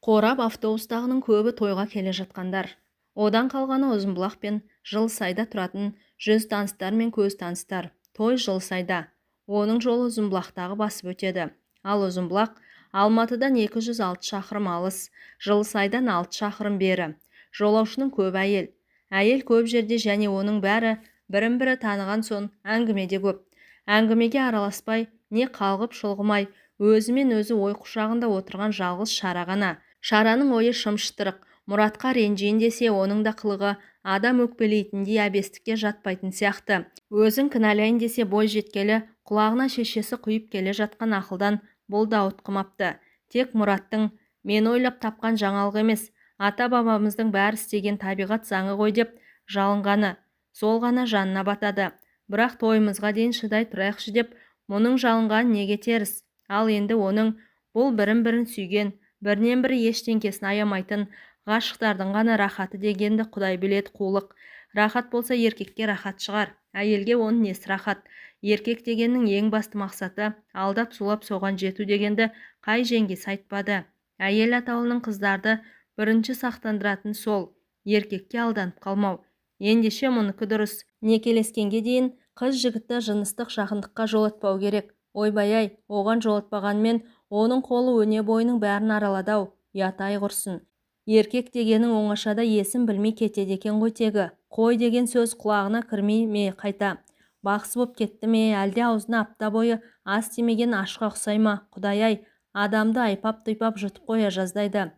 Қорап автобустағының көбі тойға келе жатқандар. Одан қалғаны Ұзынбұлақ пен Жылысайда тұратын жүз таныстар мен көз таныстар. Той Жылысайда, оның жолы Ұзынбұлақтағы басып өтеді. Ал Ұзынбұлақ Алматыдан 206 шақырым алыс, Жылысайдан 6 шақырым бері. Жолаушының көп әйел. Әйел көп жерде және оның бәрі бірін-бірі таныған соң әңгімеде көп. Әңгімеге араласпай, не қалғып шұлғымай, өзімен өзі ой құшағында отырған жалғыз Шара ғана. Шараның ойы шымшытырық, Мұратқа ренжейін десе, оның да қылығы адам өкпелейтіндей әбестікке жатпайтын сияқты. Өзін кінәлайын десе, бой жеткелі құлағына шешесі құйып келе жатқан ақылдан бұл да ұтқымапты. Тек Мұраттың мен ойлап тапқан жаңалық емес, ата-бабамыздың бәрі істеген табиғат заңы ғой деп жалынғаны, сол ғана жанына батады. Бірақ тойымызға дейін шыдай тұрайықшы деп, мұның жалынғаны неге теріс? Ал енді оның бұл бірін-бірін сүйген, бірінен бірі ештеңкесін аямайтын ғашықтардың ғана рахаты дегенді Құдай біледі. Қулық рахат болса еркекке рахат шығар, әйелге оның несі рахат? Еркек дегеннің ең басты мақсаты алдап сулап соған жету дегенді қай жеңгесі айтпады? Әйел атаулының қыздарды бірінші сақтандыратын сол, еркекке алданып қалмау. Ендеше мұныкі дұрыс. Некелескенге дейін қыз жігітті жыныстық жақындыққа жолатпау керек. Ойбай-ай, оған жолатпағанмен оның қолы өне бойының бәрін аралады-ау, ұят-ай құрсын. Еркек дегенің оңашада есін білмей кетеді екен ғой тегі. Қой деген сөз құлағына кірмей ме қайта? Бақсы боп кетті ме, әлде аузына апта бойы ас тимеген ашқа ұқсай ма? Құдай-ай, адамды айпап-тұйпап жұтып қоя жаздайды.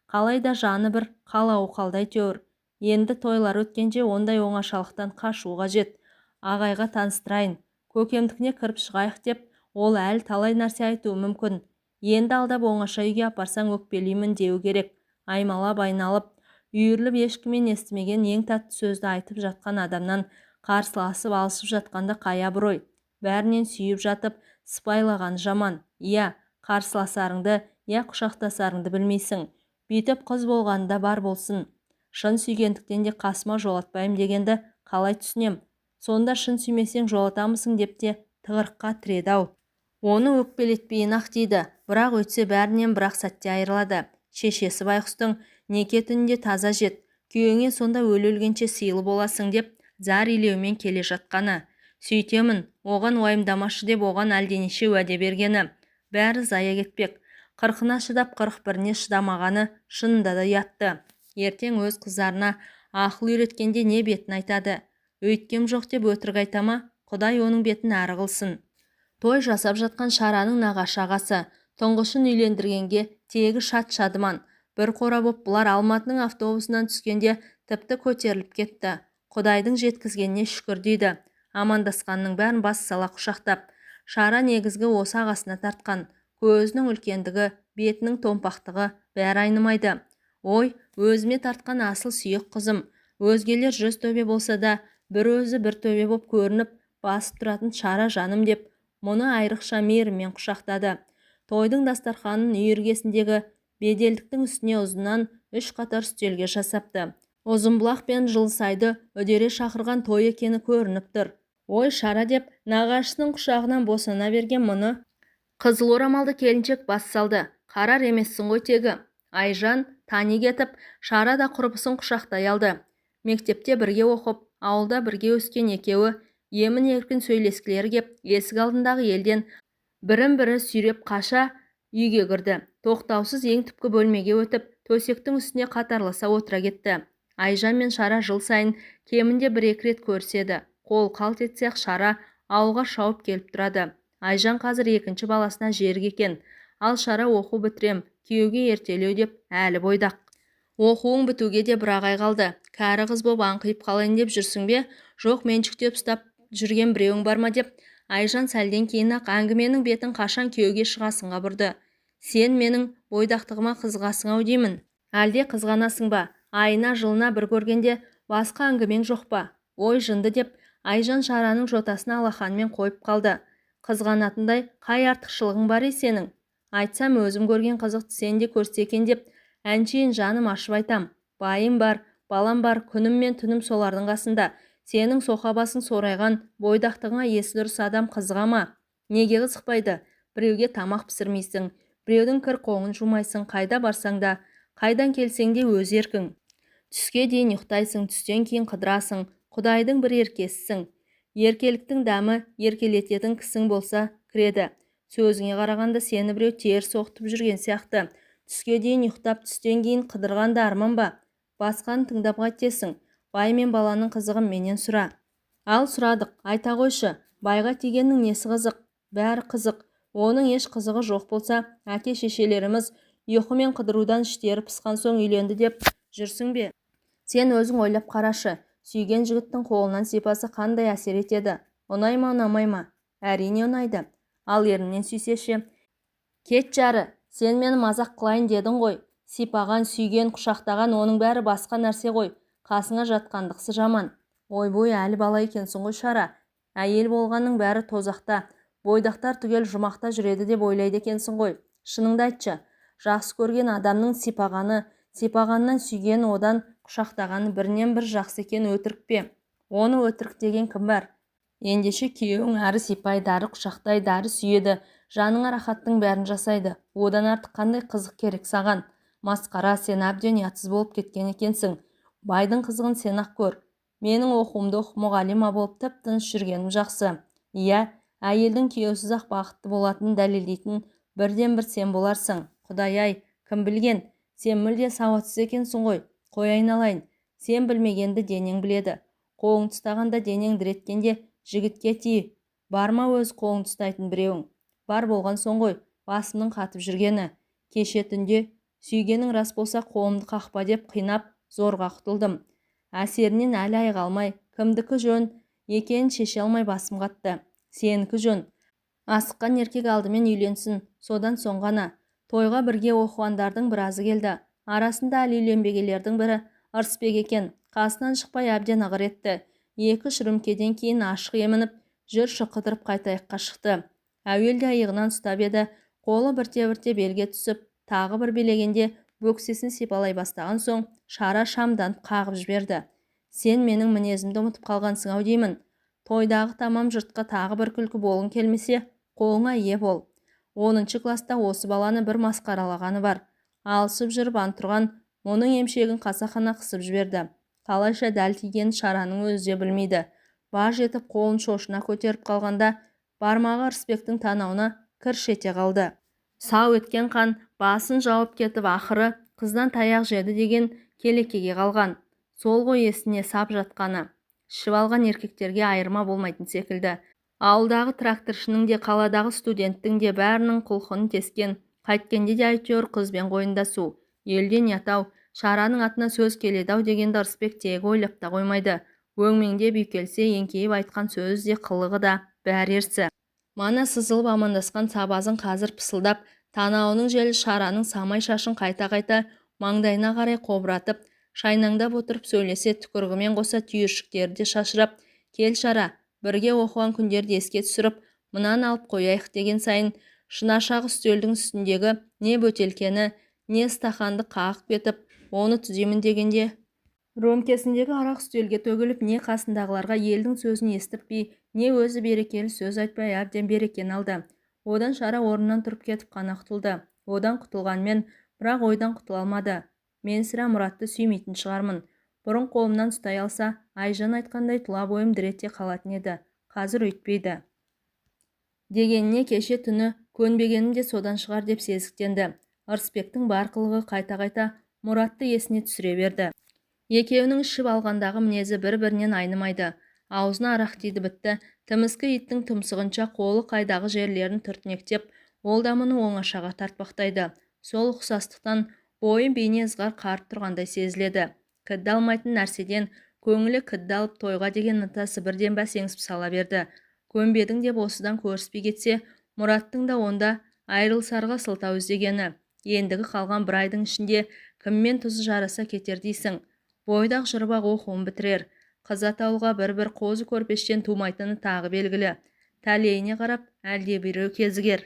Қалайда жаны бір қалауы қалдай теуір. Енді тойлар өткенше ондай оңашалықтан қашу қажет. Ағайға таныстырайын, көкемдікіне кіріп шығайық деп, ол әлі талай нәрсе айтуы мүмкін. Енді алдап оңаша үйге апарсаң өкпелеймін деу керек. Аймалап айналып, үйіріліп ешкімен естімеген ең тәтті сөзді айтып жатқан адамнан қарсыласып алысып жатқанда қай абырой? Бәрінен сүйіп жатып, сыпайлаған жаман. Иә, қарсыласарыңды, иә құшақтасарыңды білмейсің. Бүйтіп қыз болғанда бар болсын. Шын сүйгендіктен де қасыма жолатпайым дегенді қалай түсінем? Сонда шын сүймесең жолатамысың деп те тығырыққа тіреді-ау. Оны өкпелетпейін-ақ дейді, бірақ өтсе бәрінен бірақ сәтте айырылады. Шешесі байқұстың неке түнінде таза жет, күйеуіңе сонда өле-өлгенше сыйлы боласың деп зар илеумен келе жатқаны. Сөйтемін, оған уайымдамашы деп оған әлденеше уәде бергені. Бәрі зая кетпек. 40-на шыдап 41-не шыдамағаны шынында да ұятты. Ертең өз қыздарына ақыл үйреткенде не бетін айтады? Өйткем жоқ деп өтірік айтама, Құдай оның бетін әрі қылсын. Той жасап жатқан Шараның нағашы ағасы, тұңғышын үйлендіргенге тегі шат-шадыман. Бір қора боп бұлар Алматының автобусынан түскенде тіпті көтеріліп кетті. Құдайдың жеткізгеніне шүкір дейді. Амандасқанның бәрін бас сала құшақтап. Шара негізгі осы ағасына тартқан. Көзінің үлкендігі, бетінің томпақтығы бәрі айнымайды. Ой, өзіме тартқан асыл сүйек қызым. Өзгелер 100 төбе болса да, бір өзі бір төбе боп көрініп, басып тұратын Шара жаным деп, мұны айрықша мейіріммен құшақтады. Тойдың дастарханын үй іргесіндегі беделдіктің үстіне ұзынан 3 қатар үстелге жасапты. Ұзынбұлақ пен Жылысайды үдере шақырған той екені көрініп тұр. Ой Шара деп нағашысының құшағынан босана берген мұны қызыл орамалды келіншек бас салды. Қарар емессің ғой тегі. Айжан тани кетіп, Шара да құрбысын құшақтай алды. Мектепте бірге оқып, ауылда бірге өскен екеуі емін еркін сөйлескілері кеп, есік алдындағы елден бірін-бірі сүйреп қаша үйге кірді. Тоқтаусыз ең түпкі бөлмеге өтіп, төсектің үстіне қатарласа отыра кетті. Айжан мен Шара жыл сайын кемінде 1-2 рет көрседі. Қол қалт етсек Шара ауылға шауып келіп тұрады. Айжан қазір 2-ші баласына жерік екен. Ал Шара оқу бітірем, күйеуге ертелеу деп әлі бойдақ. Оқуың бітуге де бір ағай қалды. Кәрі қыз боп аңқиып қалайын деп жүрсің бе? Жоқ, меншіктеп ұстап жүрген біреуің бар ма деп. Айжан сәлден кейін-ақ әңгіменің бетін қашан күйеуге шығасыңға бұрды. Сен менің бойдақтығыма қызғасың-ау деймін. Әлде қызғанасың ба? Айына жылына бір көргенде басқа әңгімең жоқ па? Ой жынды деп Айжан Шараның жотасына алақанмен қойып қалды. Қызғанатындай қай артықшылығың бар сенің? Айтсам өзім көрген қызықты сен де көрсе екен деп әншейін жаным ашып айтам. Байым бар, балам бар, күнім мен түнім солардың қасында. Сенің соқабасың сорайған бойдақтығыңа есі дұрыс адам қызыға ма? Неге қызықпайды? Біреуге тамақ пісірмейсің, біреудің кір қоңын жумайсың, қайда барсаң да Қайдан келсең де өз еркің. Түске дейін ұйықтайсың, түстен кейін қыдырасың, Құдайдың бір еркесісің. Еркеліктің дәмі еркелететін кісің болса кіреді. Сөзіңе қарағанда сені біреу теріс оқытып жүрген сияқты. Түске дейін ұйықтап, түстен кейін қыдырғанда арман ба? Басқаны тыңдап қайтесің. Бай мен баланың қызығын менен сұра. Ал сұрадық, айта қойшы, байға тигеннің несі қызық? Бәрі қызық. Оның еш қызығы жоқ болса, әке-шешелеріміз ұйқы мен қыдырудан іштері пысқан соң үйленді деп жүрсің бе? Сен өзің ойлап қарашы, сүйген жігіттің қолынан сипасы қандай әсер етеді? Ұнай ма, ұнамай ма? Әрине ұнайды. Ал ерінен сүйсеше, кет жары, сен мені мазақ қылайын дедің ғой. Сипаған, сүйген, құшақтаған оның бәрі басқа нәрсе ғой. Қасыңа жатқандықсы жаман. Ойбой, әлі бала екенсің ғой Шара. Әйел болғанның бәрі тозақта, бойдақтар түгел жұмақта жүреді деп ойлайды екенсің ғой. Шыныңды айтшы, жақсы көрген адамның сипағаны, сипағаннан сүйген, одан құшақтағаны бірінен бір жақсы екен, өтірік пе? Оны өтірік деген кім бар? Ендеше күйеуің әрі сипайды, әрі құшақтайды, әрі сүйеді, жаныңа рахаттың бәрін жасайды. Одан артық қандай қызық керек саған? Масқара, сен әбден ұятсыз болып кеткен екенсің. Байдың қызығын сен ақ көр. Менің оқуымды оқып мұғалима болып тып-тыныш жүргенім жақсы. Иә, әйелдің күйеусіз ақ бақытты болатынын дәлелдейтін бірден бір сен боларсың. Құдай-ай, кім білген? Сен мүлде сауатсыз екенсің ғой. Қой айналайын, сен білмегенді денең біледі. Қолың ұстағанда денең діреткенде жігітке тиі. Бар ма өз қолың ұстайтын біреуің? Бар болған соң ғой басымның қатып жүргені. Кеше түнде сүйгенің рас болса қолымды қақпа деп қинап зорға құтылдым. Әсерінен әлі айыға алмай, кімдікі жөн екенін шеше алмай басым қатты. Сенікі жөн. Асыққан еркек алдымен үйленсін, содан соң ғана. Тойға бірге оқығандардың біразы келді. Арасында әлі үйленбегелердің бірі Ырысбек екен. Қасынан шықпай әбден ығыр етті. 2-3 рюмкеден кейін ашық емініп, жүрші қыдырып қайтайыққа шықты. Әуелде иығынан ұстап еді, қолы бірте-бірте белге түсіп, тағы бір билегенде бөксесін сипалай бастаған соң Шара шамданып қағып жіберді. Сен менің мінезімді ұмытып қалғансың-ау деймін. Тойдағы тамам жұртқа тағы бір күлкі болғың келмесе, қолыңа ие бол. 10 класста осы баланы бір масқаралағаны бар. Алысып жүріп антұрған оның емшегін қасақана қысып жіберді. Қалайша дәл тигенін Шараның өзі де білмейді. Баж етіп қолын шошына көтеріп қалғанда бармағы Ырысбектің танауына кірш ете қалды. Сау еткен қан басын жауып кетіп, ақыры қыздан таяқ жеді деген келекеге қалған. Сол ғой есіне сап жатқаны. Ішіп алған еркектерге айырма болмайтын секілді. Ауылдағы тракторшының де, қаладағы студенттің де бәрінің құлқынын тескен. Қайткенде де әйтеуір қызбен қойындасу. Елден ятау, Шараның атына сөз келеді-ау дегенді Ырысбек тегі ойлап та қоймайды. Өңмеңдеп үйкелсе, еңкейіп айтқан сөз де, қылығы да бәрі ерсі. Мана сызылып амандасқан сабазың қазір пысылдап, танауының желі Шараның самай шашын қайта-қайта маңдайына қарай қобыратып, шайнаңдап отырып сөйлесе, түкірігімен қоса түйіршіктері де шашырап, кел Шара, бірге оқыған күндерді еске түсіріп, мынаны алып қояйық деген сайын, шынашақ үстелдің үстіндегі не бөтелкені, не стақанды қағып кетіп, оны түземін дегенде, ромкесіндегі арақ үстелге төгіліп, не қасындағыларға елдің сөзін естіппей, не өзі берекелі сөз айтпай әбден берекен алды. Одан Шара орнынан тұрып кетіп қана құтылды. Одан құтылғанмен, бірақ ойдан құтыла алмады. Мен сірә Мұратты сүймейтін шығармын. Бұрын қолымнан ұстай алса, Айжан айтқандай тұла бойым дірете қалатын еді. Қазір өйтпейді. Дегеніне кеше түні көнбегенім де содан шығар деп сезіктенді. Ырысбектің бар қылығы қайта-қайта Мұратты есіне түсіре берді. Екеуінің ішіп алғандағы мінезі бір-бірінен айнымайды. Аузына арақ тиді бітті, тіміскі иттің тұмсығынша қолы қайдағы жерлерін түртінектеп, ол да мұны оңашаға тартпақтайды. Сол ұқсастықтан бойы бейне ызғар қарып тұрғандай сезіледі. Кідді алмайтын нәрседен көңілі кідді алып тойға деген ынтасы бірден бәсеңсіп сала берді. Көнбедің деп осыдан көріспей кетсе, Мұраттың да онда айрылсарға сылтау іздегені. Ендігі қалған бір айдың ішінде кіммен тұзы жараса кетер дейсің. Бойдақ жырбақ оқуын бітірер. Қыз атаулыға бір-бір қозы көрпештен тумайтыны тағы белгілі. Тәлейіне қарап, әлде біреу кезігер.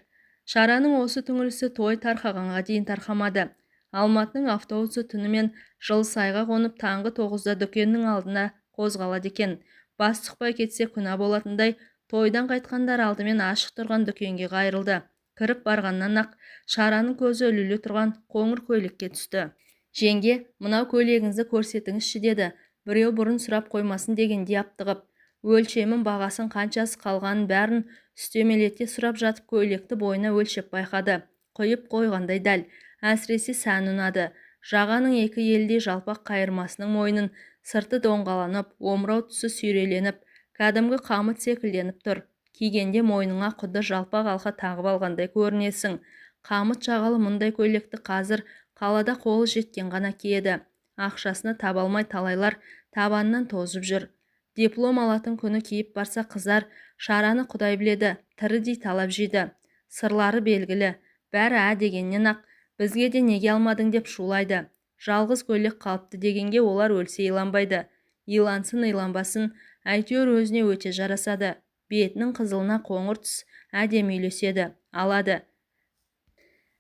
Шараның осы түңілісі той тарқағанға дейін тарқамады. Алматының автобусы түнімен Жылысайға қонып, таңғы 9-да дүкеннің алдына қозғалады екен. Бас сұқпай кетсе күнә болатындай, тойдан қайтқандар алдымен ашық тұрған дүкенге қайырылды. Кіріп барғаннан ақ Шараның көзі ілулі тұрған қоңыр көйлекке түсті. Жеңге, мынау көйлегіңізді көрсетіңізші деді. Біреу бұрын сұрап қоймасын дегендей аптығып. Өлшемін, бағасын, қаншасы қалғанын бәрін үстемелете сұрап жатып көйлекті бойына өлшеп байқады. Құйып қойғандай дәл. Әсіресе сән ұнады. Жағаның екі елдей жалпақ қайырмасының мойнын сырты доңғаланып, омырау тұсы сүйреленіп, кәдімгі қамыт секілденіп тұр. Кигенде мойныңа құдды жалпақ алқа тағып алғандай көрінесің. Қамыт жағалы мұндай көйлекті қазір қалада қолы жеткен ғана киеді. Ақшасына таба алмай талайлар табанынан тозып жүр. Диплом алатын күні киіп барса қызар, шараны құдай біледі, тірідей талап жейді. Сырлары белгілі, бәрі дегеннен ақ, бізге де неге алмадың деп шулайды. Жалғыз көйлек қалыпты дегенге олар өлсе иланбайды. Илансын, иланбасын, әйтеуір өзіне өте жарасады. Бетінің қызылына қоңыр түс әдемі үйлеседі, алады.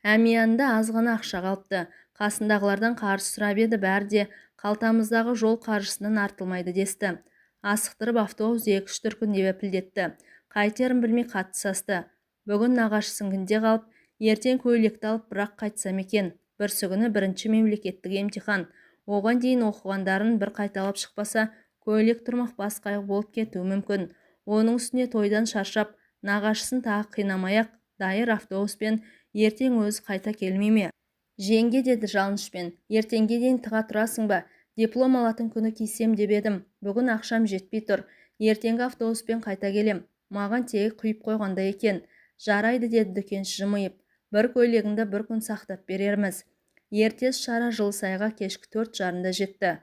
Әмиянда аз ғана ақша қалыпты. Қасындағылардан қаржы сұрап еді, бәрі де қалтамыздағы жол қаржысынан артылмайды десті. Асықтырып автобус 2-3 күн деп әпілдетті. Қайтерін білмей қатты састы. Бүгін нағашысынгінде қалып, ертең көйлекті алып бірақ қайтсам екен. Бірсі күні бірінші мемлекеттік емтихан. Оған дейін оқығандарын бір қайталап шықпаса, көйлек тұрмақ бас қайғы болып кетуі мүмкін. Оның үстіне тойдан шаршап, нағашысын тағы қинамай-ақ, дайыр автобуспен ертең өзі қайта келмей ме? Жеңге, деді жалынышпен, ертеңге дейін тыға тұрасың ба? Диплом алатын күні кисем деп едім. Бүгін ақшам жетпей тұр. Ертеңгі автобуспен қайта келем. Маған тегі құйып қойғанда екен. Жарайды, деді дүкенші жымиып. Бір көйлегіңді бір күн сақтап берерміз. Ертес шара Жылысайға кешкі 4:30-да жетті.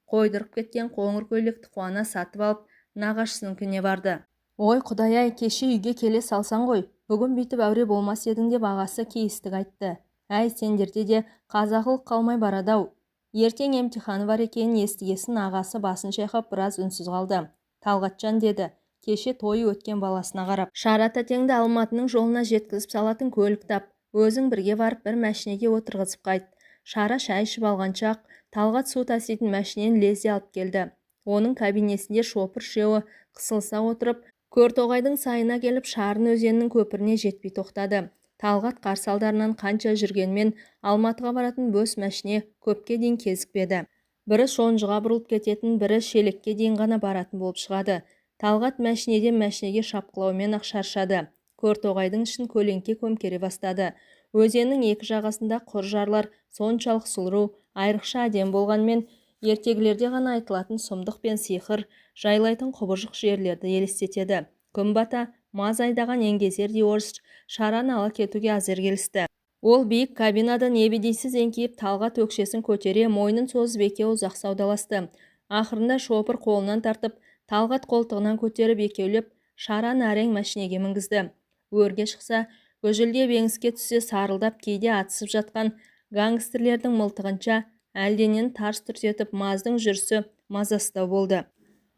Қойдырып кеткен қоңыр көйлекті қуана сатып алып, нағашысынікіне барды. Ой құдай-ай, кеше үйге келе салсаң ғой, бүгін бүйтіп әуре болмас едің деп ағасы кейістік айтты. Әй, сендерде де қазақылық қалмай барады-ау. Ертең емтиханы бар екенін естігесін ағасы басын шайқап біраз үнсіз қалды. Талғатжан, деді, кеше тойы өткен баласына қарап. Шара тәтеңді Алматының жолына жеткізіп салатын көлік тап. Өзің бірге барып бір мәшинеге отырғызып қайт. Шара шай ішіп алғанша ақ Талғат су таситын мәшинені лезде алып келді. Оның кабинесінде шопыр үшеуі қысылса отырып, Көртоғайдың сайына келіп Шарын өзенінің көпіріне жетпей тоқтады. Талғат қарсы алдарынан қанша жүргенмен Алматыға баратын бөс мәшіне көпке дейін кезікпеді. Бірі шонжыға бұрылып кететін, бірі шелекке дейін ғана баратын болып шығады. Талғат мәшинеден мәшинеге шапқылаумен ақ шаршады. Көртоғайдың ішін көлеңке көмкере бастады. Өзеннің екі жағасында құржарлар соншалық сұлу, айрықша әдем болғанмен, ертегілерде ғана айтылатын сұмдық пен сиқыр жайлайтын құбыжық жерлерді елестетеді. Күн бата маз айдаған еңгезердей орыс Шараны ала кетуге әзір келісті. Ол биік кабинадан ебедейсіз еңкейіп Талғат өкшесін көтере, мойнын созып екеуі ұзақ саудаласты. Ақырында шопыр қолынан тартып, Талғат қолтығынан көтеріп екеулеп Шараны әрең мәшинеге мінгізді. Өрге шықса, көжілдеп еңіске түссе сарылдап кейде атысып жатқан гангстерлердің мылтығынша әлденен тарс түртетіп маздың жүрісі мазасыздау болды.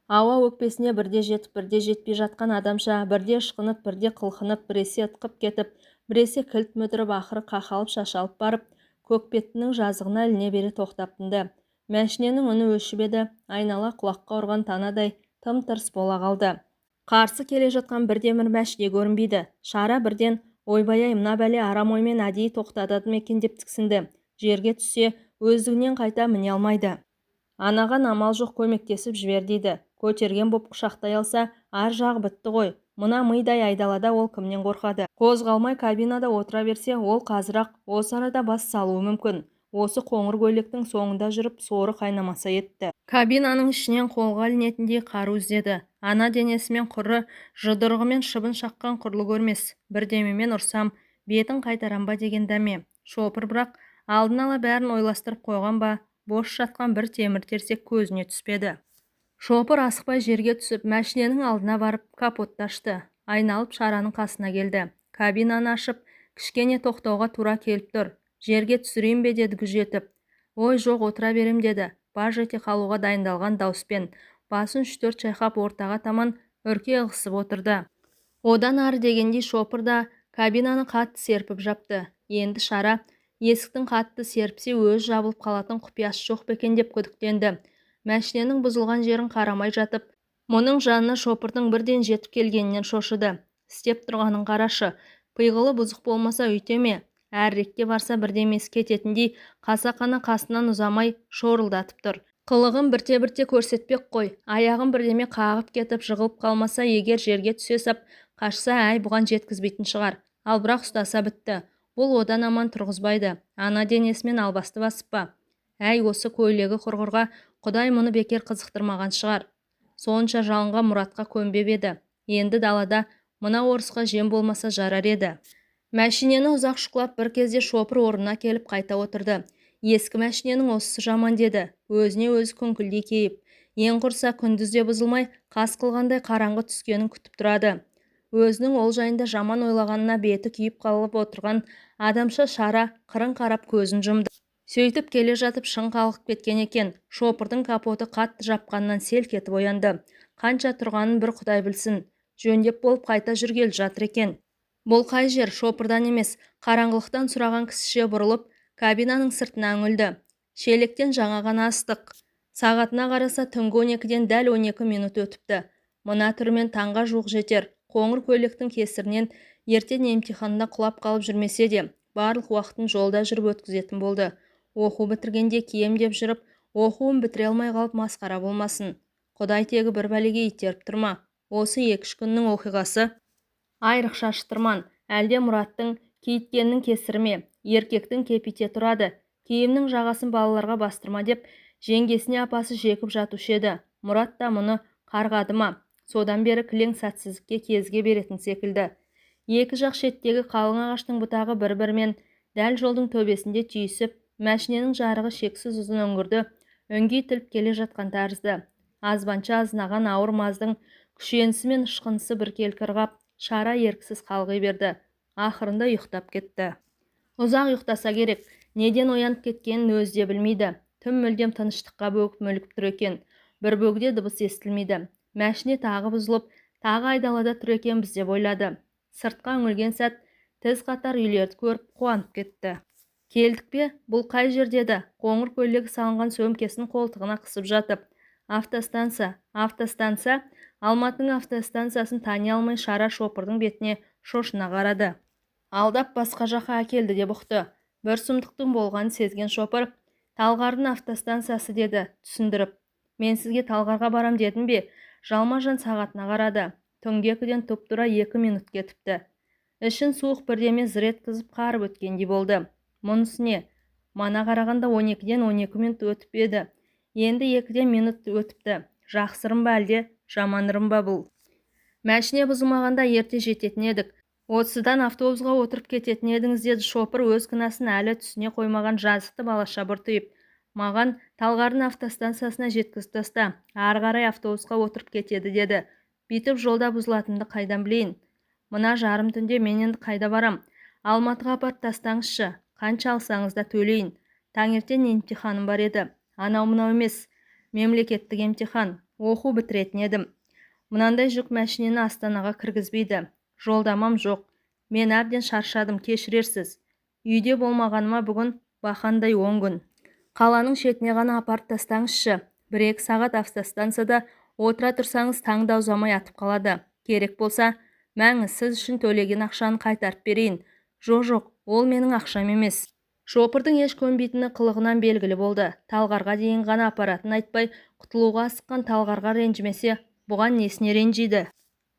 Ауа өкпесіне бірде жетіп, бірде жетпей жатқан адамша, бірде ышқынып, бірде қылқынып, біресе ытқып кетіп, біресе кілт мүдіріп, ақыры қақалып шашалып барып, көкпеттінің жазығына іліне бере тоқтап тынды. Мәшиненің үні өшіп еді, айнала құлаққа ұрған танадай тым-тырс бола қалды. Қарсы келе жатқан бірде-бір мәшине көрінбейді. Шара бірден, ойбай-ай, мына бәле арам оймен әдейі тоқтатады екен деп тіксінді. Жерге түссе, өздігінен қайта міне алмайды. Анаған амал жоқ, көмектесіп жібер дейді. Көтерген боп құшақтай алса, ар жағы бітті ғой. Мына мидай айдалада ол кімнен қорқады? Қозғалмай кабинада отыра берсе, ол қазірақ осы арада бас салуы мүмкін. Осы қоңыр көйлектің соңында жүріп соры қайнамаса етті. Кабинаның ішінен қолға ілінетіндей қару іздеді. Ана денесімен құры, жұдырығымен шыбын шаққан құрлы көрмес. Бірдемемен ұрсам, бетін қайтарам ба деген дәме. Шопыр бірақ алдын ала бәрін ойластырып қойған ба, бос жатқан бір темір терсек көзіне түспеді. Шопыр асықпай жерге түсіп, мәшиненің алдына барып капотты ашты. Айналып Шараның қасына келді. Кабинаны ашып, кішкене тоқтауға тура келіп тұр. Жерге түсірейін бе деді күжетіп. Ой жоқ, отыра берем деді. Баж ете қалуға дайындалған дауыспен. Басын 3-4 шайқап ортаға таман үрке ығысып отырды. Одан ары дегендей шопыр да кабинаны қатты серпіп жапты. Енді Шара есіктің қатты серпсе өз жабылып қалатын құпиясы жоқ бекен деп күдіктенді. Мәшиненің бұзылған жерін қарамай жатып, мұның жанына шопырдың бірден жетіп келгенінен шошыды. Істеп тұрғанын қарашы, пиғылы бұзық болмаса үйтеме, әрірекке барса бірдемесі кететіндей қасақана қасынан ұзамай шорылдатып тұр. Қылығын бірте-бірте көрсетпек қой. Аяғын бірдеме қағып кетіп жығылып қалмаса, егер жерге түсе сап қашса, әй бұған жеткізбейтін шығар. Ал бірақ ұстаса бітті. Бұл одан аман тұрғызбайды. Ана денесімен албасты басып па? Әй, осы көйлегі құрғырға Құдай мұны бекер қызықтырмаған шығар. Сонша жалынға мұратқа көнбеп еді. Енді далада мына орысқа жем болмаса жарар еді. Мәшинені ұзақ шұқылап бір кезде шопыр орнына келіп қайта отырды. Ескі мәшиненің осысы жаман деді, өзіне өзі күңкілдей кейіп. Ең құрса күндізде бұзылмай, қас қылғандай қараңғы түскенін күтіп тұрады. Өзінің ол жайында жаман ойлағанына беті күйіп қалып отырған адамша шара қырын қарап көзін жұмды. Сөйтіп келе жатып шың қалғып кеткен екен. Шопырдың капоты қатты жапқаннан селк етіп оянды. Қанша тұрғанын бір Құдай білсін. Жөндеп болып қайта жүргелі жатыр екен. Бұл қай жер? Шопырдан емес, қараңғылықтан сұраған кісіше бұрылып, кабинаның сыртына үңілді. Шелектен жаңа ғана астық. Сағатына қараса түнгі 12-ден дәл 12 минут өтіпті. Мына түрмен таңға жуық жетер. Қоңыр көйлектің кесірінен ертең емтиханына құлап қалып жүрмесе де, барлық уақытын жолда жүріп өткізетін болды. Оқу бітіргенде кием деп жүріп, оқуын бітіре алмай қалып масқара болмасын. Құдай тегі бір бәлеге итеріп тұрма. Осы 2-3 күннің оқиғасы айрықша шытырман. Әлде Мұраттың кейіткеннің кесірі ме? Еркектің кепите тұрады. Киімнің жағасын балаларға бастырма деп жеңгесіне апасы жекіп жатушы еді. Мұрат та мұны қарғады ма? Содан бері кілең сәтсіздікке кезге беретін секілді. Екі жақ шеттегі қалың ағаштың бұтағы бір-бірімен дәл жолдың төбесінде түйісіп, мәшиненің жарығы шексіз ұзын өңгірді өңгей тіліп келе жатқан тәрізді. Азбанша азынаған ауыр маздың күшенісі мен ышқынысы біркелкі ырғап, шара ерксіз қалғи берді. Ақырында ұйықтап кетті. Ұзақ ұйықтаса керек. Неден оянып кеткенін өзі де білмейді. Түн мүлдем тыныштыққа бөгіп мүлгіп тұр екен. Бір бөгде дыбыс естілмейді. Мәшине тағы бұзылып, тағы айдалада тұр екен біз деп ойлады. Сыртқа үңілген сәт тіз қатар үйлерді көріп қуанып кетті. Келдік пе? Бұл қай жер деді. Қоңыр көйлегі салынған сөмкесін қолтығына қысып жатып. Автостанса. Алматының автостанциясын тани алмай шара шопырдың бетіне шошына қарады. Алдап басқа жаққа әкелді деп ұқты. Бір сұмдықтың болғанын сезген шопыр, Талғардың автостанциясы деді, түсіндіріп. Мен сізге Талғарға барам дедім бе? Жалма-жан сағатына қарады. Түнгі 2-ден тұп-тура 2 минут кетіпті. Ішін суық бірдеме зыр еткізіп қарып өткендей болды. Мұнысы не? Мана қарағанда 12-ден 12 минут өтіп еді. Енді 2-ден минут өтіпті. Жақсырым ба әлде, жаманырым ба бұл? Мәшине бұзылмағанда ерте жететін едік. 30-дан автобусға отырып кететін едіңіз деді шопыр өз кінәсін әлі түсіне қоймаған жазықты балаша бұртиып. Маған Талғардың автостанциясына жеткізіп таста, ары қарай автобусқа отырып кетеді деді. Бүйтіп жолда бұзылатынды қайдан білейін? Мына жарым түнде мен енді қайда барам? Алматыға апарып тастаңызшы. Қанша алсаңыз да төлейін. Таңертең емтиханым бар еді. Анау-мынау емес. Мемлекеттік емтихан. Оқу бітіретін едім. Мынандай жүк мәшинені Астанаға кіргізбейді. Жолдамам жоқ. Мен әбден шаршадым, кешірерсіз. Үйде болмағаныма бүгін бақандай 10 күн. Қаланың шетіне ғана апарып тастаңызшы. 1-2 сағат автостанцияда отыра тұрсаңыз таңда ұзамай атып қалады. Керек болса, мәңіз сіз үшін төлеген ақшаны қайтарып берейін. Жоқ, ол менің ақшам емес. Шопырдың еш көнбейтіні қылығынан белгілі болды. Талғарға дейін ғана апаратын айтпай, құтылуға асыққан Талғарға ренжімесе, бұған несіне ренжиді?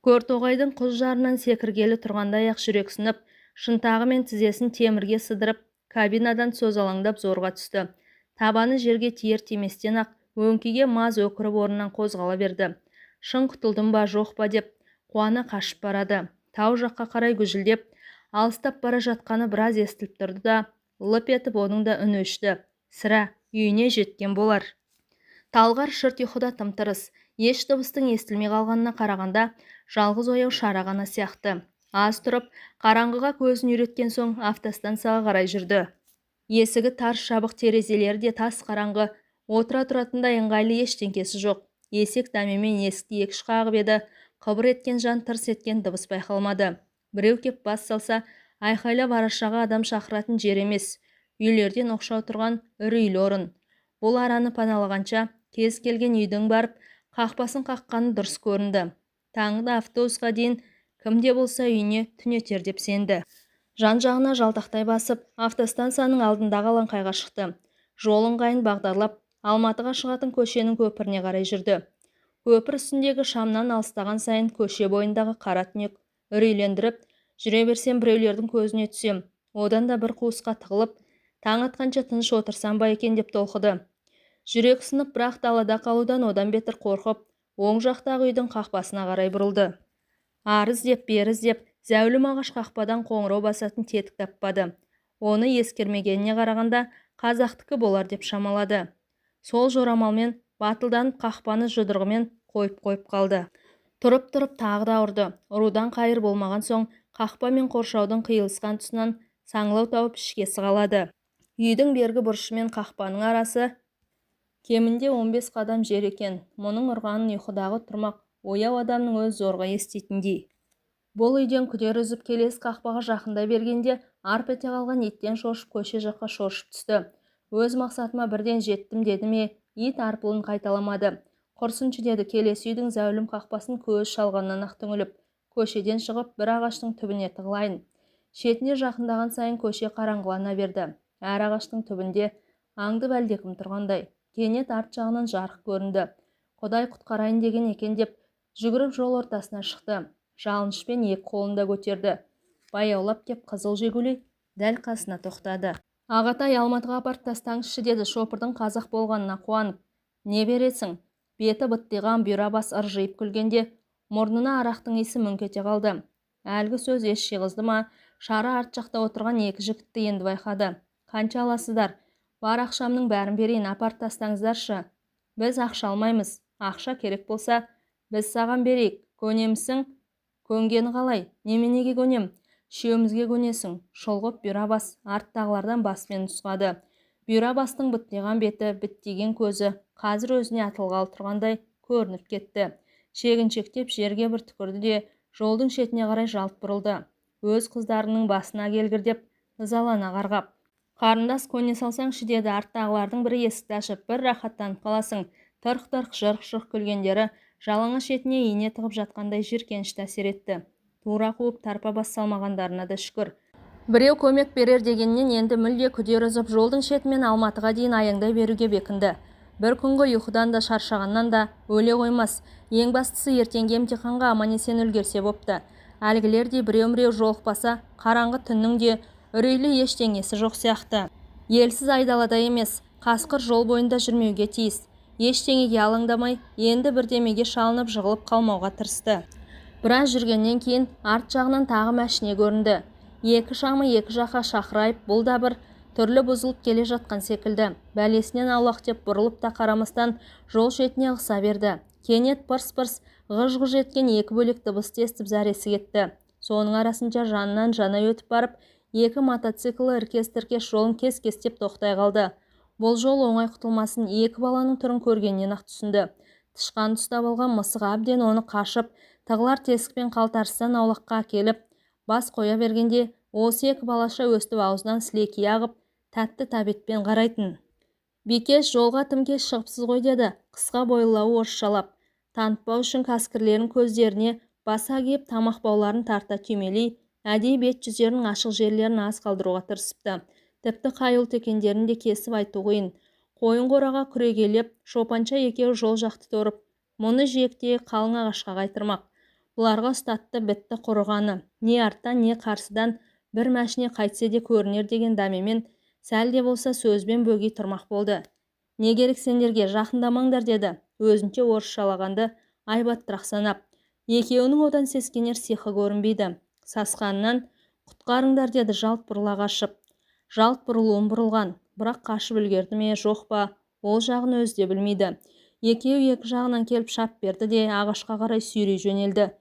Көр-тоғайдың құз жарынан секіргелі тұрғандай-ақ жүрексініп, шынтағы мен тізесін темірге сыдырып, кабинадан созалаңдап зорға түсті. Табаны жерге тиер-тиместен-ақ өңкеге маз өкіріп орнынан қозғала берді. Шын құтылдым ба жоқ па деп қуана қашып барады. Тау жаққа қарай гүжілдеп, алыстап бара жатқаны біраз естіліп тұрды да, лып етіп оның да үні өшті. Сірә үйіне жеткен болар. Талғар шырт ұйқыда тым-тырыс. Еш дыбыстың естілмей қалғанына қарағанда, жалғыз ояу шара ғана сияқты. Аз тұрып, қараңғыға көзін үйреткен соң автостанцияға қарай жүрді. Есігі тарс жабық, терезелері де тас қараңғы, отыра тұратындай ыңғайлы ештеңкесі жоқ. Есек дәмемен есікті екі қағып еді, қыбыр еткен жан тырс еткен дыбыс байқалмады. Біреу кеп бас салса, айқайлап арашаға адам шақыратын жер емес. Үйлерден оқшау тұрған үрейлі орын. Бұл араны паналағанша кез келген үйдің барып, қақпасын қаққаны дұрыс көрінді. Таңда автобусқа дейін кімде болса үйіне түнетер деп сенді. Жан-жағына жалтақтай басып, автостанцияның алдындағы алаңқайға шықты. Жол ыңғайын бағдарлап, Алматыға шығатын көшенің көпіріне қарай жүрді. Көпір үстіндегі шамнан алыстаған сайын көше бойындағы қара түнек үрейлендіріп, жүре берсем біреулердің көзіне түсем, одан да бір қуысқа тығылып, таң атқанша тыныш отырсам ба екен деп толқыды. Жүрек сынып, бірақ далада қалудан одан бетер қорқып, оң жақтағы үйдің қақпасына қарай бұрылды. Ары іздеп, бері іздеп, зәулім ағаш қақпадан қоңырау басатын тетік таппады. Оны ескермегеніне қарағанда қазақтікі болар деп шамалады. Сол жорамалмен батылданып қақпаны жұдырығымен қойып қалды. Тұрып тағы да ұрды. Ұрудан қайыр болмаған соң қақпа мен қоршаудың қиылысқан тұсынан саңлау тауып ішке сығалады. Үйдің бергі бұрышы мен қақпаның арасы кемінде 15 қадам жер екен. Мұның ұрғанын ұйқыдағы тұрмақ ояу адамның өз зорға еститіндей. Бұл үйден күдер үзіп келес қақпаға жақындай бергенде арп ете қалған иттен шошып көше жаққа шошып түсті. Өз мақсатыма бірден жеттім деді ме, ит арпылын қайталамады. Құрсыншы деді, келес үйдің зәулім қақпасын көз шалғаннан ақ түңіліп, көшеден шығып бір ағаштың түбіне тығылайын. Шетіне жақындаған сайын көше қараңғылана берді. Әр ағаштың түбінде аңдып әлдекім тұрғандай. Кенет арт жағынан жарық көрінді. Құдай құтқарайын деген екен деп жүгіріп жол ортасына шықты. Жалынышпен екі қолында көтерді. Баяулап кеп қызыл жегулей дәл қасына тоқтады. Ағатай, Алматыға апарып тастаңызшы деді шопырдың қазақ болғанына қуанып. Не бересің? Беті быттиған бұйра бас ыржиып күлгенде мұрнына арақтың иісі мүңк ете қалды. Әлгі сөз ес жиғызды ма, шары арт жақта отырған екі жігітті енді байқады. Қанша аласыздар? Бар ақшамның бәрін берейін, апарып тастаңыздаршы. Біз ақша алмаймыз. Ақша керек болса, біз саған берейік. Көнемісің? Көнгені қалай? Неменеге көнем? Үшеумізге көнесің. Шолғып бұйра бас арттағылардан басымен нұсқады. Бұйра бастың быттиған беті, біттиген көзі қазір өзіне атылғалы тұрғандай көрініп кетті. Шегіншектеп жерге бір түкірді де жолдың шетіне қарай жалт бұрылды. Өз қыздарының басына келгірдеп ызалана қарғап. Қарындас, көне салсаңшы деді. Арттағылардың бірі есікті ашып, бір рахаттанып қаласың. Тырқ-тырқ, жырқ-жырқ күлгендері жалаңаш шетіне ине тығып жатқандай жиіркенішті әсер етті. Тура қуып тарпа бас салмағандарына да шүкір. Біреу көмек берер дегеннен енді мүлде күдер үзіп жолдың шетімен Алматыға дейін аяңдай беруге бекінді. Бір күнгі ұйқыдан да шаршағаннан да өле қоймас. Ең бастысы ертеңгі емтиханға аман-есен үлгерсе бопты. Әлгілердей біреу-міреу жолықпаса, қараңғы түннің де үрейлі ештеңесі жоқ сияқты. Елсіз айдалада емес, қасқыр жол бойында жүрмеуге тиіс. Ештеңеге алаңдамай, енді бірдемеге шалынып жығылып қалмауға тырысты. Біраз жүргеннен кейін арт жағынан тағы мәшіне көрінді. Екі шамы екі жаққа шақырайып, бұл да бір түрлі бұзылып келе жатқан секілді. Бәлесінен аулақ деп бұрылып та қарамастан жол шетіне ығыса берді. Кенет пырс-пырс ғыж-ғыж еткен екі бөлек дыбыс естіп зәресі кетті. Соның арасынша жанынан жана өтіп барып, екі мотоциклі іркес-тіркес жолын кес-кестеп тоқтай қалды. Бұл жол оңай құтылмасын екі баланың түрін көргеннен ақ түсінді. Тышқан ұстап алған мысық әбден оны қашып, тығылар тесікпен қалтарыстан аулаққа келіп, бас қоя бергенде осы екі балаша өстіп аузынан сілекей ағып, тәтті табетпен қарайтын. Бикеш, жолға тым кеш шығыпсыз ғой деді, қысқа бойлауы орысшалап. Танытпау үшін кәскірлерін көздеріне баса киіп, тамақ бауларын тарта түймелей, әдей бет жүздерінің ашық жерлерін аз қалдыруға тырысыпты. Тіпті қай ұлт екендерін де кесіп айту қиын. Қойын қораға күрегелеп, шопанша екеуі жол жақты торып, мұны жиектегі қалың ағашқа қайтырмақ. Бұларға ұстатты бітті құрығаны. Не арттан, не қарсыдан бір мәшіне қайтсе де көрінер деген дәмемен сәл де болса сөзбен бөгей тұрмақ болды. Не керек сендерге, жақындамаңдар деді, өзінше орысшалағанды айбаттырақ санап. Екеуінің одан сескенер сиқы көрінбейді. Сасқанынан құтқарыңдар деді жалт бұрыла қашып. Жалт бұрылуын бұрылған, бірақ қашып үлгерді ме жоқ па, ол жағын өзі де білмейді. Екеуі екі жағынан келіп шап берді де ағашқа қарай сүйрей жөнелді.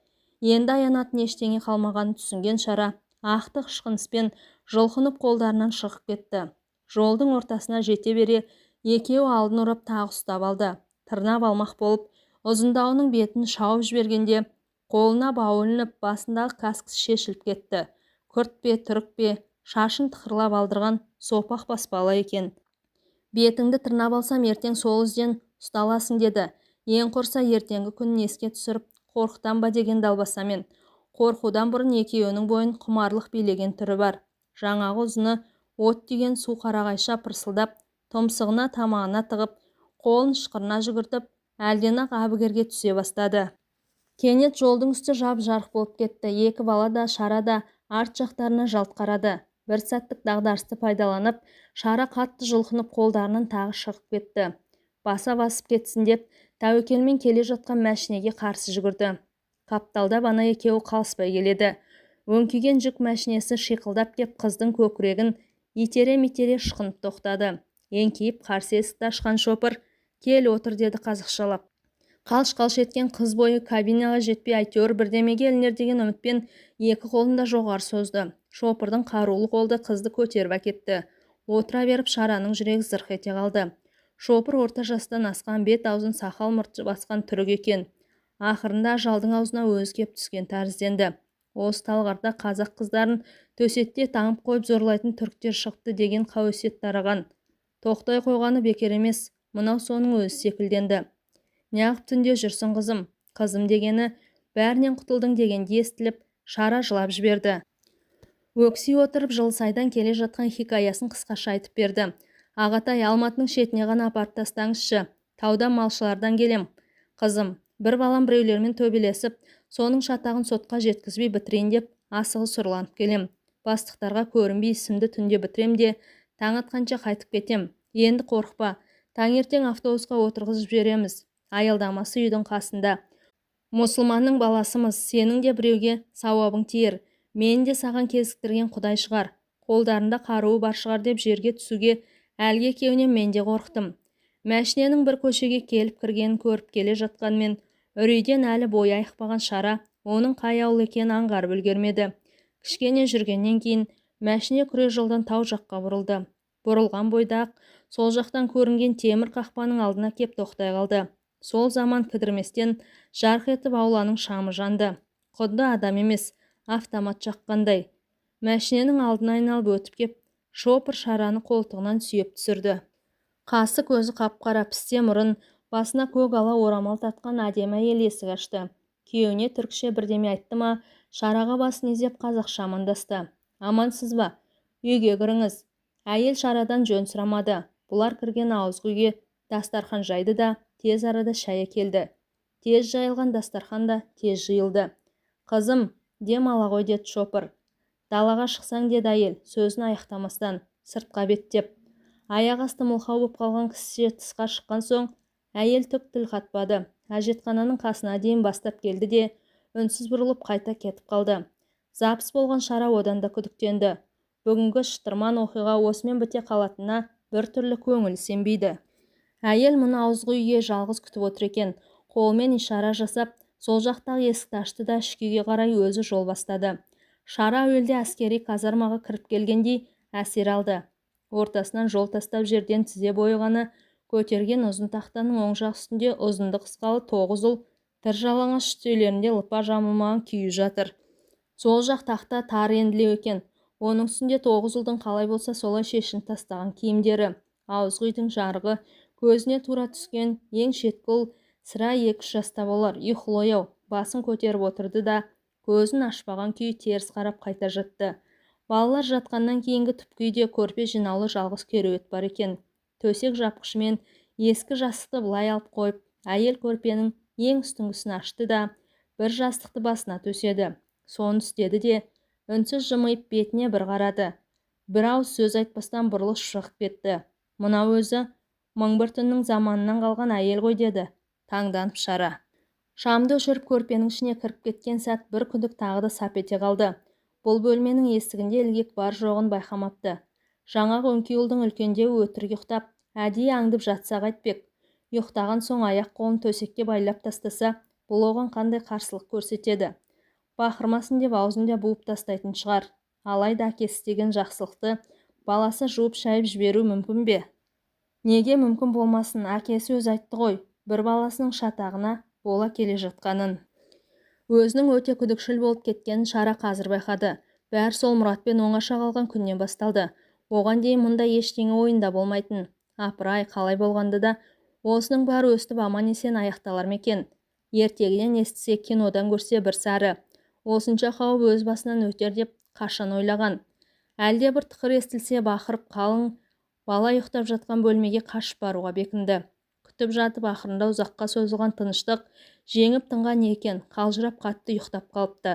Енді аянатын ештеңе қалмағанын түсінген шара ақтық ышқыныспен жұлқынып қолдарынан шығып кетті. Жолдың ортасына жете бере екеуі алдын ұрып тағы ұстап алды. Тырнап алмақ болып ұзындауының бетін шауып жібергенде қолына бауы ілініп, басындағы каскысы шешіліп кетті. Күрт пе, түрік пе, шашын тықырлап алдырған сопақ баспала екен. Бетіңді тырнап алсам, ертең сол ізден ұсталасың деді. Ең құрса ертеңгі күнін еске түсіріп, қорқытан ба деген далбасамен. Қорқудан бұрын екеуінің бойын құмарлық билеген түрі бар. Жаңағы ұзыны от тиген су қарағайша пырсылдап, тұмсығына тамағына тығып, қолын ышқырына жүгіртіп, әлден-ақ әбігерге түсе бастады. Кенет жолдың үсті жап-жарық болып кетті. Екі бала да, Шара да арт жақтарына жалт қарады. Бір сәттік дағдарысты пайдаланып, Шара қатты жұлқынып қолдарынан тағы шығып кетті. Баса басып кетсін деп, тәуекелмен келе жатқан мәшинеге қарсы жүгірді. Қапталда бана екеуі қалыспай келеді. Өңкиген жүк мәшинесі шиқылдап кеп қыздың көкірегін итере-митере шықынып тоқтады. Еңкейіп қарсы есікті ашқан шопыр, «Кел отыр» деді қазақшалап. Қалш-қалш еткен қыз бойы кабинаға жетпей әйтеуір бірдемеге ілінер деген үмітпен екі қолында жоғары созды. Шопырдың қарулы қолды қызды көтеріп әкетті. Отыра беріп Шараның жүрегі зырқ ете қалды. Шопыр орта жастан асқан, бет-аузын сақал мұрт басқан түрік екен. Ақырында ажалдың аузына өзі кеп түскен тәрізденді. Осы талғарда қазақ қыздарын төсетте таңып қойып зорлайтын түріктер шықты деген қауесет тараған. Тоқтай қойғаны бекер емес, мынау соның өзі секілденді. «Неғып түнде жүрсің қызым?» Қызым дегені бәрінен құтылдың дегенде естіліп, Шара жылап жіберді. Өкси отырып Жылысайдан келе жатқан хикаясын қысқаша айтып берді. «Ағатай, Алматының шетіне ғана апарып тастаңызшы. Таудан малшылардан келем. Қызым, бір балам біреулермен төбелесіп, соның шатағын сотқа жеткізбей бітірейін деп, асығы сұрланып келем. Бастықтарға көрінбей ісімді түнде бітірем де, таң атқанша қайтып кетем. Енді қорықпа, таңертең автобусқа отырғызып жібереміз. Аялдамасы үйдің қасында. Мұсылманның баласымыз, сенің де біреуге сауабың тиер. Мені де саған кезіктірген Құдай шығар. Қолдарында қаруы бар шығар деп жерге түсуге әлгі екеуінен мен де қорықтым». Мәшиненің бір көшеге келіп кіргенін көріп келе жатқанмен, үрейден әлі бойы айықпаған Шара оның қай ауыл екенін аңғарып үлгермеді. Кішкене жүргеннен кейін мәшине күре жолдан тау жаққа бұрылды. Бұрылған бойда-ақ сол жақтан көрінген темір қақпаның алдына кеп тоқтай қалды. Сол заман кідірместен жарқ етіп ауланың шамы жанды. Құдды адам емес, автомат жаққандай. Мәшиненің алдына айналып өтіп кеп, шопыр Шараны қолтығынан сүйеп түсірді. Қасы көзі қап-қара, пісте мұрын, басына көк ала орамал тартқан әдемі әйел есік ашты. Күйеуіне түркше бірдеме айтты ма, Шараға басын изеп қазақша амандасты. «Амансыз ба? Үйге кіріңіз». Әйел Шарадан жөн сұрамады. Бұлар кірген ауызғы үйге дастархан жайды да, тез арада шай келді. Тез жайылған дастархан да тез жиылды. «Қызым, дем ала ғой» деді шопыр. «Далаға шықсаң» деді әйел, сөзін аяқтамастан, сыртқа беттеп. Аяқ асты мылқау боп қалған кісіше тысқа шыққан соң, әйел түк тіл қатпады. Әжетхананың қасына дейін бастап келді де, үнсіз бұрылып қайта кетіп қалды. Запыс болған Шара одан да күдіктенді. Бүгінгі шытырман оқиға осымен біте қалатынына бір түрлі көңіл сенбейді. Әйел мұны ауызғы үйге жалғыз күтіп отыр екен. Қолмен ишара жасап, сол жақтағы есікті ашты да ішкеге қарай өзі жол бастады. Шара әуелде әскери казармаға кіріп келгендей әсер алды. Ортасынан жол тастап жерден тізе бойығаны көтерген ұзын тақтаның оң жақ үстінде ұзынды қысқалы 9 ұл тыр жалаңаш үстелерінде лыпа жамылмаған күйі жатыр. Сол жақ тақта тар енділеу екен. Оның үстінде 9 ұлдың қалай болса солай шешін тастаған киімдері. Ауызғы үйдің жарығы көзіне тура түскен ең шеткі ұл сірә 2 жаста болар. Ұйқылы-ау, басын көтеріп отырды да, көзін ашпаған күй теріс қарап қайта жатты. Балалар жатқаннан кейінгі түпкі үйде көрпе жинаулы жалғыз кереует бар екен. Төсек жапқышымен ескі жастықты былай алып қойып, әйел көрпенің ең үстіңгісін ашты да, бір жастықты басына төседі. Соны істеді де, үнсіз жымиып бетіне бір қарады. Бір ауыз сөз айтпастан бұрылып шығып кетті. «Мынау өзі мың бір түннің заманынан қалған әйел ғой» деді, таңданып Шара. Шамды өшіріп көрпенің ішіне кіріп кеткен сәт бір күдік тағы да сап ете қалды. Бұл бөлменің есігінде ілгек бар жоғын байқамапты. Жаңағы өңкей ұлдың үлкендеу өтірік ұйықтап, әдейі аңдып жатса қайтпек. Ұйықтаған соң аяқ қолын төсекке байлап тастаса, бұл оған қандай қарсылық көрсетеді. Бақырмасын деп аузында буып тастайтын шығар. Алайда әкесі істеген жақсылықты баласы жуып шайып жіберу мүмкін бе? Неге мүмкін болмасын, әкесі өз айтты ғой, бір баласының шатағына бола келе жатқанын. Өзінің өте күдікшіл болып кеткенін Шара қазір байқады. Бәрі сол Мұратпен оңаша қалған күннен басталды. Оған дейін мұнда ештеңе ойында болмайтын. Апырай, қалай болғанды да, осының бәрі өстіп аман-есен аяқталар ма екен? Ертегіден естісе, кинодан көрсе бір сәрі. Осынша қауіп өз басынан өтер деп қашан ойлаған. Әлде бір тықыр естілсе бақырып қалың бала ұйықтап жатқан бөлмеге қашып баруға бекінді. Күтіп жатып ақырында ұзаққа созылған тыныштық жеңіп тынған екен, қалжырап қатты ұйықтап қалыпты.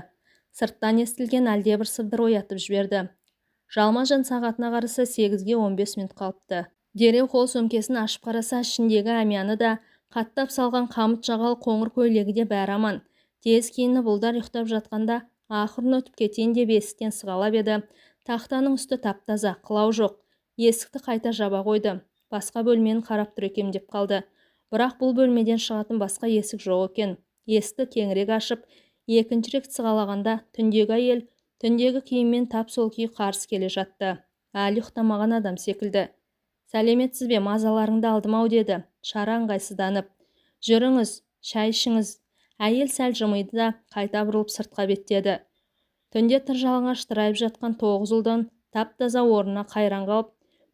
Сырттан естілген әлдебір сыбдыр оятып жіберді. Жалма-жан сағатына қараса 8-ге 15 минут қалыпты. Дереу қол сөмкесін ашып қараса, ішіндегі әмияны да, қаттап салған қамыт жағал қоңыр көйлегі де бәрі аман. Тез киініп ұлдар ұйықтап жатқанда, ақырын өтіп кетейін деп есіктен сығалап еді. Тақтаның үсті тап-таза, қылау жоқ. Есікті қайта жаба қойды. Басқа бөлмені қарап тұр екем деп қалды. Бірақ бұл бөлмеден шығатын басқа есік жоқ екен. Есікті кеңірек ашып, екінші рет сығалағанда түндегі әйел түндегі киіммен тап сол күй қарсы келе жатты. Әлі ұйықтамаған адам секілді. Сәлеметсіз бе, мазаларыңды алдым-ау деді. Шара ыңғайсызданып. Жүріңіз, шай ішіңіз. Әйел сәл жымиды да қайта бұрылып сыртқа беттеді. Түнде тыржалаңаш тырайып жатқан 9 ұлдан тап-таза орнына қайран қалып,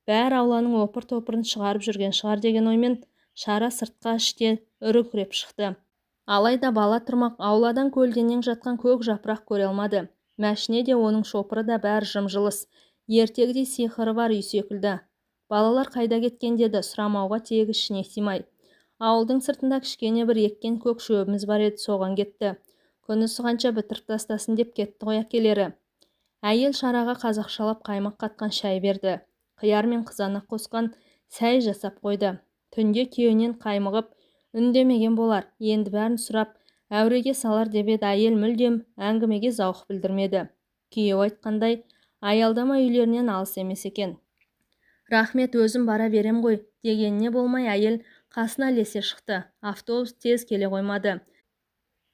бәр ауланың опыр-топырын шығарып жүрген шығар деген оймен Шара сыртқа іште үрікіреп шықты. Алайда бала тұрмақ ауладан көлденең жатқан көк жапырақ көре алмады. Мәшіне де оның шопыры да бәрі жым-жылыс. Ертегідей сиқыры бар үй секілді. Балалар қайда кеткен деді, сұрамауға тегі ішіне симай. Ауылдың сыртында кішкене бір еккен көк шөбіміз бар еді, соған кетті. Күні сығанша бітіріп тастасын деп кетті ғой әкелері. Әйел Шараға қазақшалап қаймақ қатқан шай берді. Қияр мен қызанақ қосқан сәй жасап қойды. Түнде күйеуінен қаймығып үндемеген болар. Енді бәрін сұрап әуреге салар деп еді, әйел мүлдем әңгімеге зауық білдірмеді. Күйеу айтқандай, аялдама үйлерінен алыс емес екен. Рахмет, өзім бара берем ғой дегеніне болмай әйел қасына ілесе шықты. Автобус тез келе қоймады.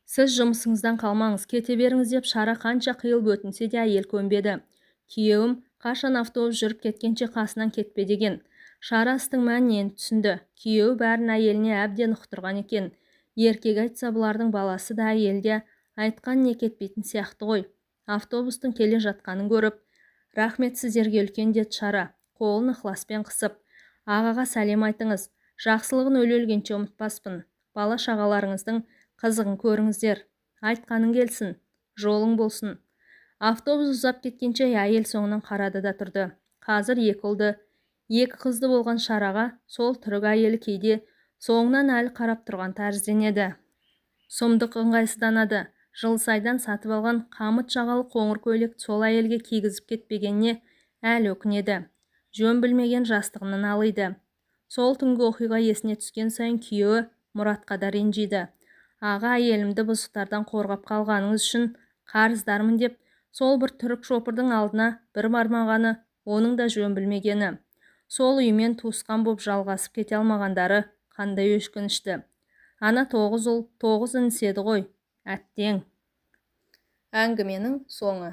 Сіз жұмысыңыздан қалмаңыз, кете беріңіз деп Шара қанша қиылып өтінсе де әйел көнбеді. Күйеуім қашан автобус жүріп кеткенше қасынан кетпе деген. Шара істің мәнін түсінді. Күйеуі бәрін әйеліне әбден ұқтырған екен. Еркек айтса, бұлардың баласы да әйелде айтқан не кетпейтін сияқты ғой. Автобустың келе жатқанын көріп, рахмет сіздерге үлкен деді Шара, қолын ықыласпен қысып. Ағаға сәлем айтыңыз, жақсылығын өле-өлгенше ұмытпаспын. Бала шағаларыңыздың қызығын көріңіздер. Айтқаның келсін, жолың болсын. Автобус ұзап кеткенше әйел соңынан қарады да тұрды. Қазір екі ұлды, екі қызды болған Шараға сол түрік әйелі кейде соңынан әлі қарап тұрған тәрізденеді. Сұмдық ыңғайсызданады. Жылсайдан сатып алған қамыт жағалы қоңыр көйлек сол әйелге кигізіп кетпегеніне әлі өкінеді. Жөн білмеген жастығынан алыйды. Сол түнгі оқиға есіне түскен сайын күйеуі Мұратқа да ренжиді. Аға, әйелімді бұзықтардан қорғап қалғаныңыз үшін қарыздармын деп, сол бір түрік шопырдың алдына бір бармағаны, оның да жөн білмегені. Сол үймен туысқан боп жалғасып кете алмағандары қандай өшкінішті. Ана 9 ұл, 9 інісі еді ғой, әттең. Әңгіменің соңы.